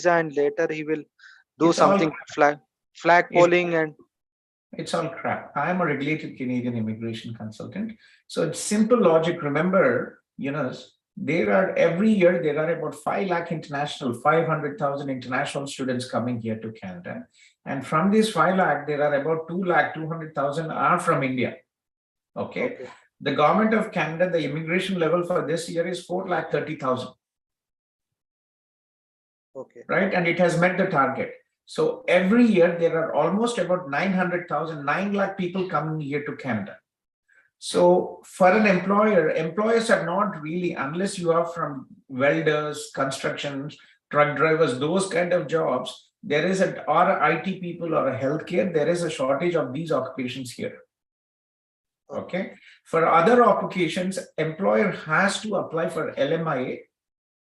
and later he will do It's all something flag it's, polling and it's all crap. I am a regulated Canadian immigration consultant. So it's simple logic. Remember, there are every year there are about 5 lakh international, 500,000 international students coming here to Canada. And from these 5 lakh, there are about 2 lakh 200,000 are from India. Okay. The government of Canada, the immigration level for this year is 4 lakh 30,000. Okay. Right. And it has met the target. So every year there are almost about 900,000, 9 lakh people coming here to Canada. So for an employer, employers are not really, unless you are from welders, construction, truck drivers, those kind of jobs, there is or IT people or a healthcare, there is a shortage of these occupations here. Okay. For other occupations, employer has to apply for LMIA.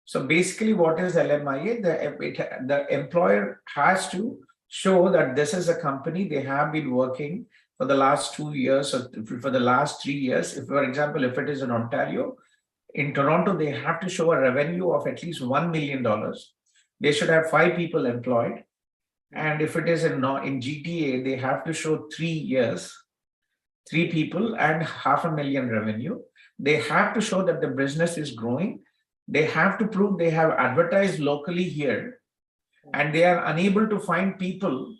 So basically what is LMIA? The employer has to show that this is a company they have been working for the last 2 years or for the last 3 years. If, for example, if it is in Ontario, in Toronto, they have to show a revenue of at least $1 million. They should have 5 people employed. And if it is in GTA, they have to show 3 years, 3 people and $500,000 revenue. They have to show that the business is growing. They have to prove they have advertised locally here, and they are unable to find people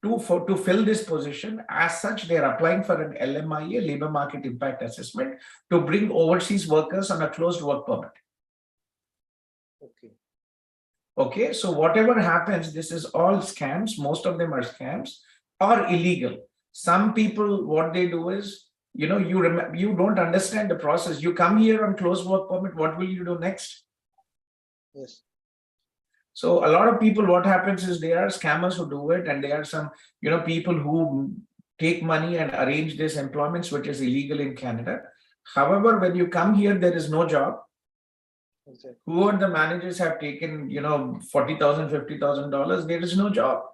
to fill this position. As such, they are applying for an LMIA, labor market impact assessment, to bring overseas workers on a closed work permit. Okay, so whatever happens, this is all scams. Most of them are scams or illegal. Some people, what they do is, you don't understand the process. You come here on closed work permit, what will you do next? Yes. So a lot of people, what happens is they are scammers who do it, and there are some, people who take money and arrange this employments, which is illegal in Canada. However, when you come here, there is no job. Exactly. Who are the managers have taken, $40,000, $50,000, there is no job.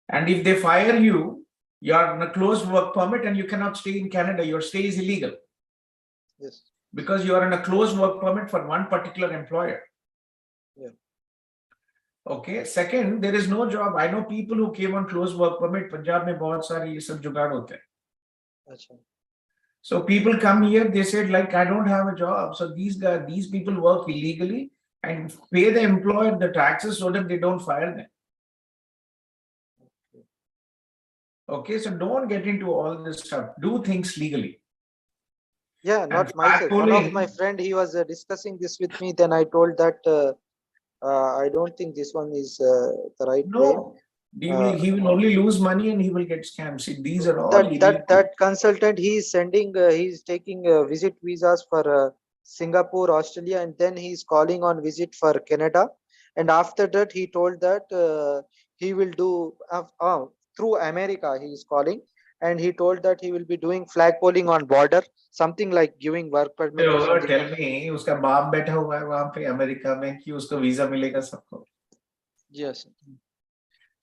And if they fire you, you are on a closed work permit and you cannot stay in Canada. Your stay is illegal. Yes. Because you are on a closed work permit for one particular employer. Yeah. Okay. Second, there is no job. I know people who came on closed work permit. Punjab mein bahut sare ye sab jugaad hote hain. Achha. So people come here, they said, like, I don't have a job. So these people work illegally and pay the employer the taxes so that they don't fire them. Okay, so don't get into all this stuff. Do things legally. Yeah, not myself. One of my friend, he was discussing this with me. Then I told that I don't think this one is the right way. He will only lose money and he will get scammed. See, these are all that consultant. He is sending. He's taking visit visas for Singapore, Australia, and then he's calling on visit for Canada. And after that, he told that he will do through America. He is calling, and he told that he will be doing flag polling on border, something like giving work permit. Tell me, उसका बाप बैठा हुआ है वहाँ पे America में कि उसको वीजा मिलेगा सबको. Yes.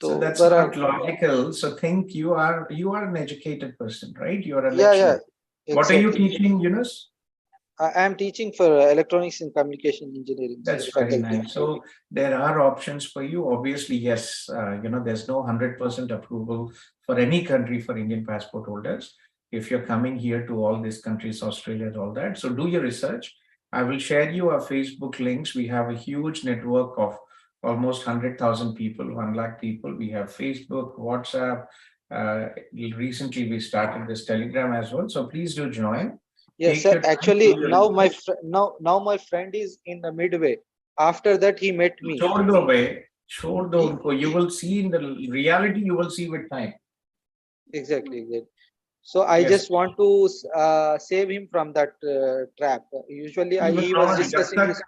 So that's not logical. So think you are an educated person, right? You are a lecturer. Yeah. Exactly. What are you teaching, Yunus? I am teaching for electronics and communication engineering. That's very nice. So there are options for you. Obviously, yes. There's no 100% approval for any country for Indian passport holders. If you're coming here to all these countries, Australia, and all that. So do your research. I will share you our Facebook links. We have a huge network of almost 100,000 people, 1 lakh people. We have Facebook, WhatsApp. Recently, we started this Telegram as well. So please do join. Yes, sir. Actually, now my friend is in the midway. After that, he met me. Chhod do unko. You will see in the reality. You will see with time. Exactly. So I just want to save him from that trap. Usually, he was discussing this.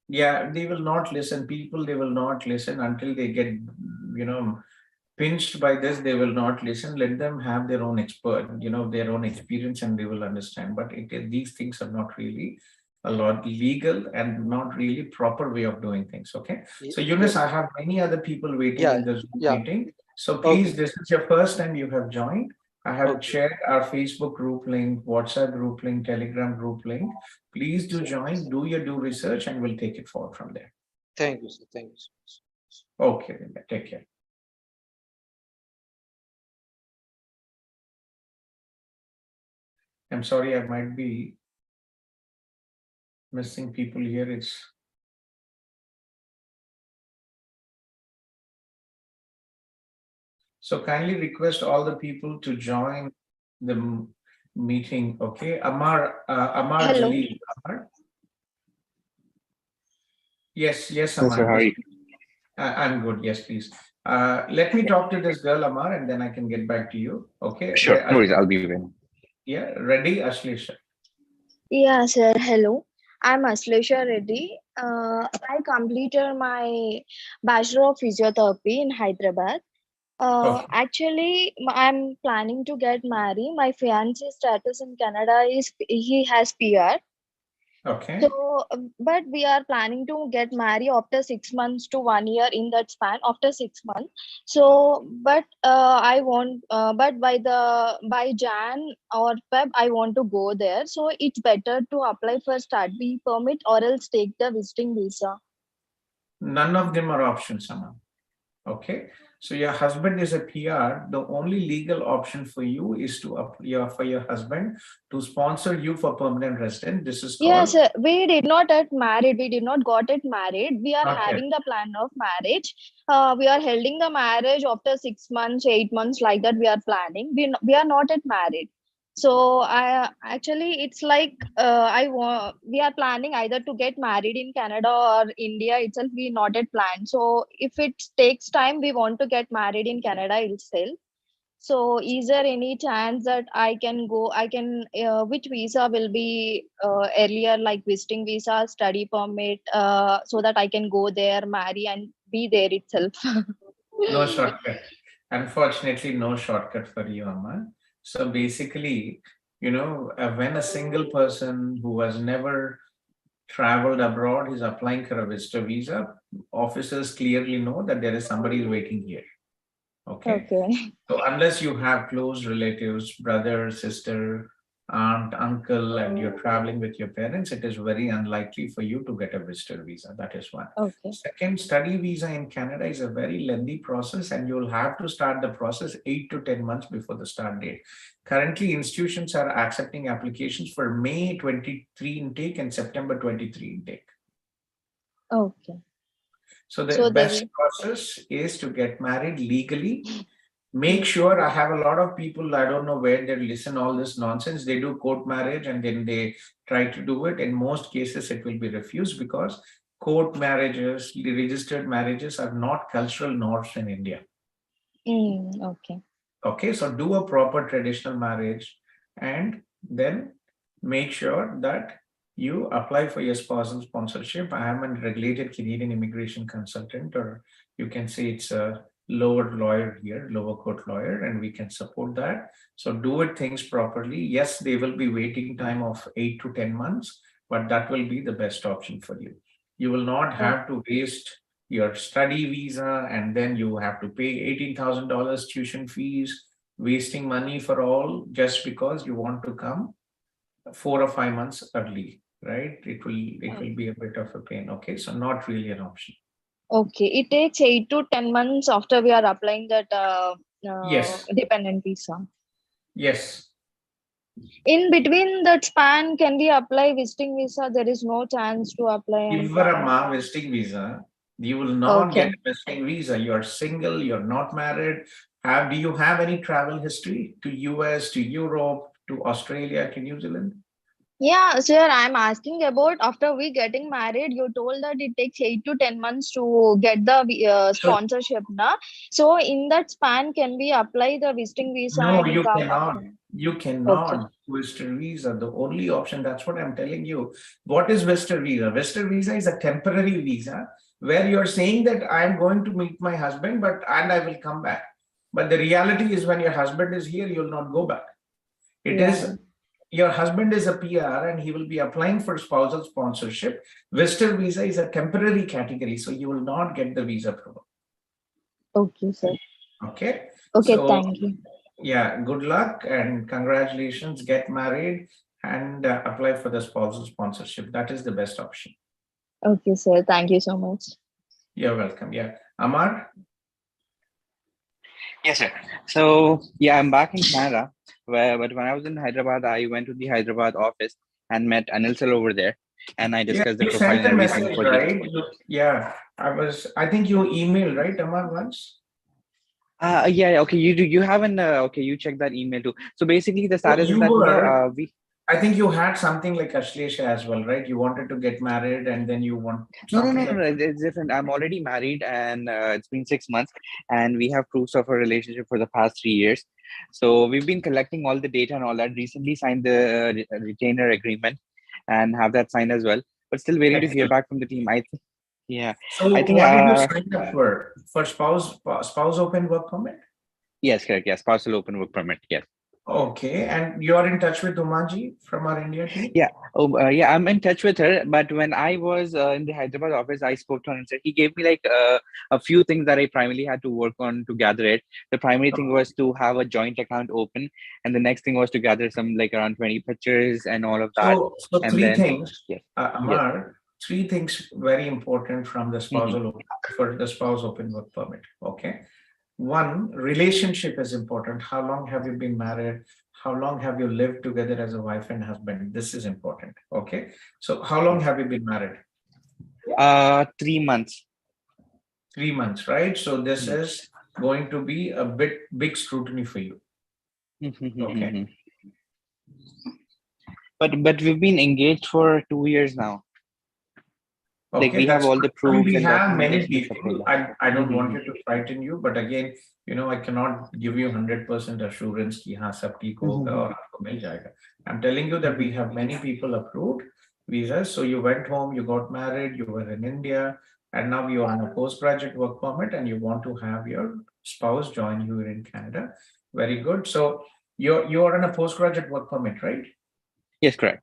Yeah, they will not listen. They will not listen until they get, pinched by this. They will not listen. Let them have their own their own experience, and they will understand. But these things are not really a lot legal and not really proper way of doing things. Okay. So Yunus, I have many other people waiting in the Zoom meeting. So please, this is your first time you have joined. I have shared our Facebook group link, WhatsApp group link, Telegram group link. Please do join, do your research, and we'll take it forward from there. Thank you, sir. Thank you so much. Okay, then take care. I'm sorry, I might be missing people here. It's so kindly request all the people to join the meeting. Okay, Amar Hello. Jalil. Amar? Yes, Yes, sir. Amar. How are Yes, you? I'm good. Yes, please. Let me talk to this girl, Amar, and then I can get back to you. Okay. Sure. No worries. I'll be waiting. Yeah, ready, Ashleisha? Yeah, sir. Hello. I'm Aslesha Reddy. I completed my Bachelor of Physiotherapy in Hyderabad. Okay. I'm planning to get married. My fiance status in Canada is he has PR. Okay. So, but we are planning to get married after 6 months to 1 year in that span. After 6 months, so but by Jan or Feb, I want to go there. So it's better to apply for study permit or else take the visiting visa. None of them are options, Amar. Okay. So your husband is a PR. The only legal option for you is to apply for your husband to sponsor you for permanent resident. This is Yes, called we did not get married. We did not got it married. We are not yet. having the plan of marriage. We are holding the marriage after 6 months, 8 months like that. We are planning. We are not yet married. So I actually it's like I want we are planning either to get married in Canada or India itself. We not yet planned. So if it takes time, we want to get married in Canada itself. So, is there any chance that which visa will be earlier, like visiting visa, study permit, so that I can go there, marry, and be there itself? No shortcut. Unfortunately, no shortcut for you, Amma. So basically, when a single person who has never traveled abroad is applying for a visitor visa, officers clearly know that there is somebody waiting here. Okay. Okay. So unless you have close relatives, brother, sister, aunt, uncle, and you're traveling with your parents, it is very unlikely for you to get a visitor visa. That is one. Okay. Second, study visa in Canada is a very lengthy process, and you'll have to start the process 8 to 10 months before the start date. Currently, institutions are accepting applications for May 23 intake and September 23 intake. Okay. So the So there best is. process is to get married legally. Make sure, I have a lot of people, I don't know where they listen all this nonsense. They do court marriage and then they try to do it. In most cases, it will be refused because court marriages, the registered marriages are not cultural norms in India. Okay. Okay, so do a proper traditional marriage and then make sure that you apply for your spousal sponsorship. I am a regulated Canadian immigration consultant, or you can say it's a lower lawyer here, lower court lawyer, and we can support that. So do it things properly. Yes, there will be waiting time of 8 to 10 months, but that will be the best option for you. You will not have to waste your study visa and then you have to pay $18,000 tuition fees, wasting money for all just because you want to come 4 or 5 months early, right? It will be a bit of a pain. Okay, so not really an option. Okay. It takes 8 to 10 months after we are applying that Yes, dependent visa. yes. In between that span, can we apply visiting visa? There is no chance to apply If and you are come a back. visiting visa, you will not get Okay. a visiting visa. You are single, you're not married. Do you have any travel history to US, to Europe, to Australia, to New Zealand? Yeah, sir, I'm asking about after we getting married, you told that it takes 8 to 10 months to get the So sponsorship, na? So in that span, can we apply the visiting visa no, and you come cannot. after? You Okay. cannot. Visitor visa, the only option. That's what I'm telling you. What is visitor visa? Visitor visa is a temporary visa where you're saying that I'm going to meet my husband, and I will come back. But the reality is, when your husband is here, you'll not go back. It Yeah. is your husband is a PR and he will be applying for spousal sponsorship. Visitor visa is a temporary category, so you will not get the visa approval. Okay, sir. Okay. Okay, So thank you. yeah, good luck and congratulations. Get married and apply for the spousal sponsorship. That is the best option. Okay, sir. Thank you so much. You're welcome. Yeah. Amar? Yes, sir. So yeah, I'm back in Canada. But when I was in Hyderabad, I went to the Hyderabad office and met Anil sir over there, and I Yeah, discussed the you profile sent and a everything message, for the. right? Yeah, I think you emailed, right, Amar, once? Yeah, okay. You haven't okay. You check that email too. So basically, the So status is you that were, we. I think you had something like Ashlesha as well, right? You wanted to get married and then you want No, no, something no, no, like no. It's different. I'm already married, and it's been 6 months, and we have proofs of a relationship for the past 3 years. So we've been collecting all the data and all that. Recently signed the retainer agreement, and have that signed as well. But still waiting to hear that. back from the team. I think, yeah, I So think, what did you sign up for? For spouse open work permit? yes, correct. Yes, partial open work permit. Yes. Okay, and you're in touch with Umaji from our India team? Yeah. Oh, yeah. I'm in touch with her. But when I was in the Hyderabad office, I spoke to her and said he gave me like a few things that I primarily had to work on to gather it. The primary thing was to have a joint account open, and the next thing was to gather some like around 20 pictures and all of that. So And three then, things, yes, yes. Amar, three things very important from the Mhm. for the spouse open work permit. Okay. One, relationship is important. How long have you been married? How long have you lived together as a wife and husband? This is important. Okay. So how long have you been married? 3 months. 3 months, right? So this Yes. is going to be a big scrutiny for you. Okay. But we've been engaged for 2 years now. Like Okay, we have that's all good. the I mean, proofs we and have many documentation is people. separate. I don't want you to frighten you, but again, I cannot give you 100% assurance कि हाँ सब ठीक होगा और आपको मिल जाएगा. I'm telling you that we have many people approved visas. So you went home, you got married, you were in India, and now you're on a postgraduate work permit, and you want to have your spouse join you in Canada. Very good. So you're on a postgraduate work permit, right? Yes, correct.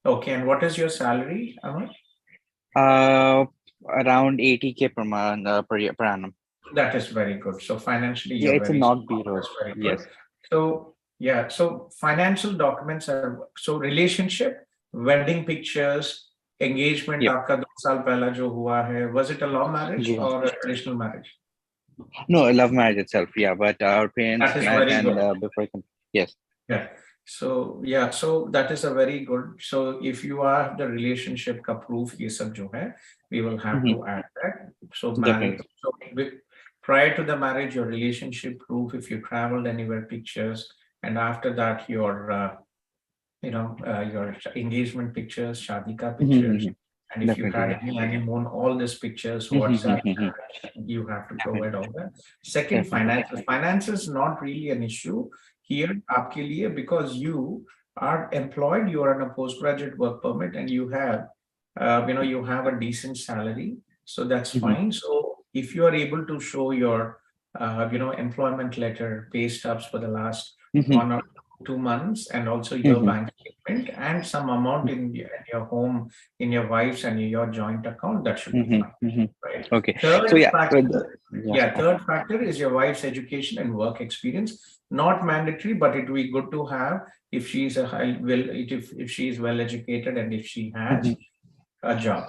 Okay, and what is your salary, Amar? Around 80K per month per year per annum. That is very good. So financially, Yeah, you're it's a very knock strong. bureau. That's very good. Yes. So yeah, so financial documents are so relationship, wedding pictures, engagement. Yep. आपका 2 साल पहला जो हुआ है, was it a love marriage Yeah. or a traditional marriage? No, love marriage itself. Yeah, but our parents That is very and good. before I can, yes. Yeah. So yeah, so that is a very good. So if you are the relationship का proof ये सब जो है, we will have to add that. So married. Definitely. So prior to the marriage, your relationship proof, if you traveled anywhere, pictures, and after that your your engagement pictures, shadi ka pictures, and if you Definitely. had Yeah. any honeymoon, all these pictures, WhatsApp, you have to provide all that. Second, Definitely. finances. Finance is not really an issue here आपके लिए because you are employed, you are on a postgraduate work permit, and you have you have a decent salary, so that's fine. So if you are able to show your employment letter, pay stubs for the last 1 or 2 months, and also your bank statement and some amount in your home, in your wife's and in your joint account, that should be fine, right? Okay. Third So yeah. factor, Yeah. third factor is your wife's education and work experience. Not mandatory, but it will be good to have if she is if she is well educated and if she has a job.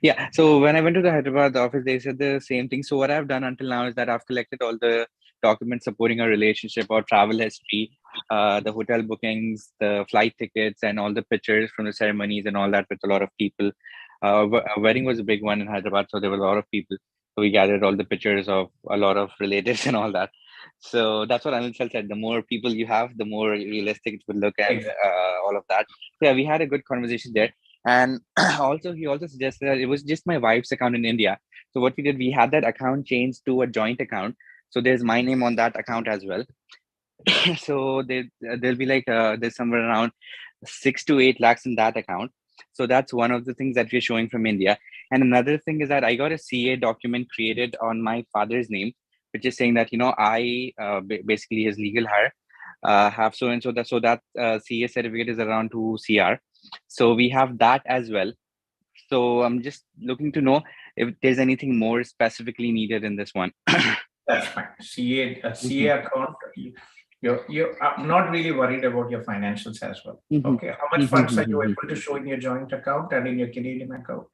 Yeah. So when I went to the Hyderabad office, they said the same thing. So what I've done until now is that I've collected all the documents supporting our relationship or travel history, the hotel bookings, the flight tickets, and all the pictures from the ceremonies and all that with a lot of people. A wedding was a big one in Hyderabad, so there were a lot of people. So we gathered all the pictures of a lot of relatives and all that. So that's what Anil said. The more people you have, the more realistic it will look, and all of that. So yeah, we had a good conversation there. And also, he also suggested that it was just my wife's account in India. So what we did, we had that account changed to a joint account. So there's my name on that account as well. So there'll be like there's somewhere around 6 to 8 lakhs in that account. So that's one of the things that we're showing from India. And another thing is that I got a CA document created on my father's name, which is saying that I basically his legal heir have so and so that CA certificate is around 2 CR. So we have that as well. So I'm just looking to know if there's anything more specifically needed in this one. That's fine. CA account. I'm not really worried about your financials as well. Mhm. Okay. How much funds are you Mhm. able to show in your joint account and in your Canadian account?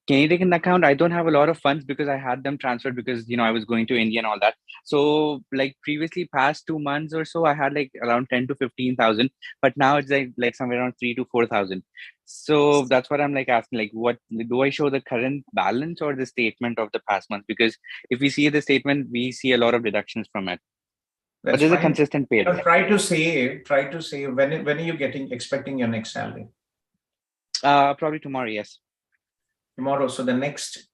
Canadian account, I don't have a lot of funds because I had them transferred because I was going to India and all that. So like previously, past 2 months or so, I had like around 10 to 15,000, but now it's like somewhere around 3 to 4,000. So that's what I'm like asking, like, what do I show, the current balance or the statement of the past month? Because if we see the statement, we see a lot of deductions from it, but That's there's a fine. consistent pay rate. Try to save when are you expecting your next salary? Probably tomorrow, yes. Tomorrow. So the next,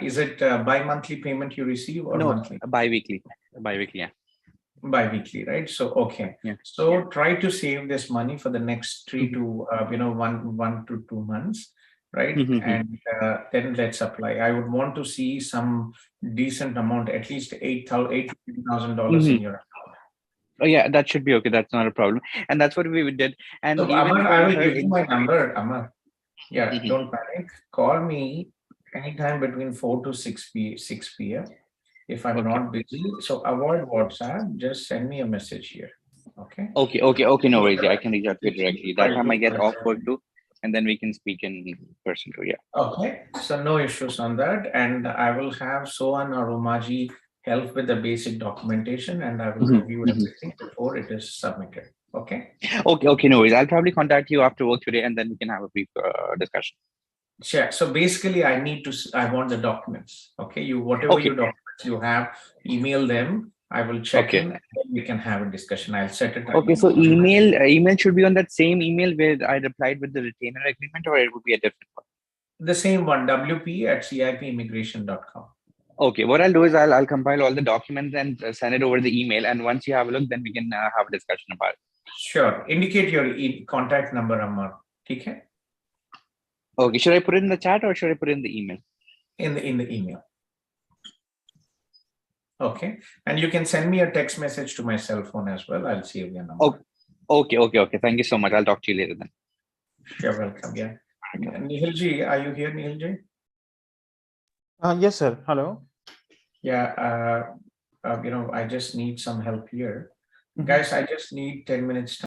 is it bi-monthly payment you receive or No, monthly? bi-weekly, yeah. Bi-weekly, right? So, okay. Yeah. So try to save this money for the next 3 to, 1 to 2 months, right? And then let's apply. I would want to see some decent amount, at least $8,000 in your account. Oh yeah, that should be okay. That's not a problem. And that's what we did. And So even Amar, for I will her give you my number, Amar. Yeah, Mhm. don't panic. Call me anytime between 4 to 6 p.m. if I'm Okay. not busy. So avoid WhatsApp. Just send me a message here. Okay. Okay. No worries. Yeah, I can reach out to you directly. That time I get off work too, and then we can speak in person too. Yeah. Okay. So no issues on that. And I will have Sohan or Umaji help with the basic documentation and I will review everything before it is submitted. Okay. Okay. No worries. I'll probably contact you after work today, and then we can have a brief discussion. Sure. So basically, I want the documents. Okay. Whatever Okay. your documents you have, email them. I will check Okay. in and then we can have a discussion. I'll set it up. Okay. So email should be on that same email where I replied with the retainer agreement, or it would be a different one. The same one, wp@cipimmigration.com. Okay. What I'll do is I'll compile all the documents and send it over the email. And once you have a look, then we can have a discussion about it. Sure. Indicate your contact number, Amar. Okay. Okay. Should I put it in the chat or should I put it in the email? In the email. Okay. And you can send me a text message to my cell phone as well. I'll save your number. Okay. Thank you so much. I'll talk to you later then. You're welcome. Yeah. Nihilji, are you here, Nihilji? Yes, sir. Hello. Yeah. I just need some help here. Guys, I just need 10 minutes.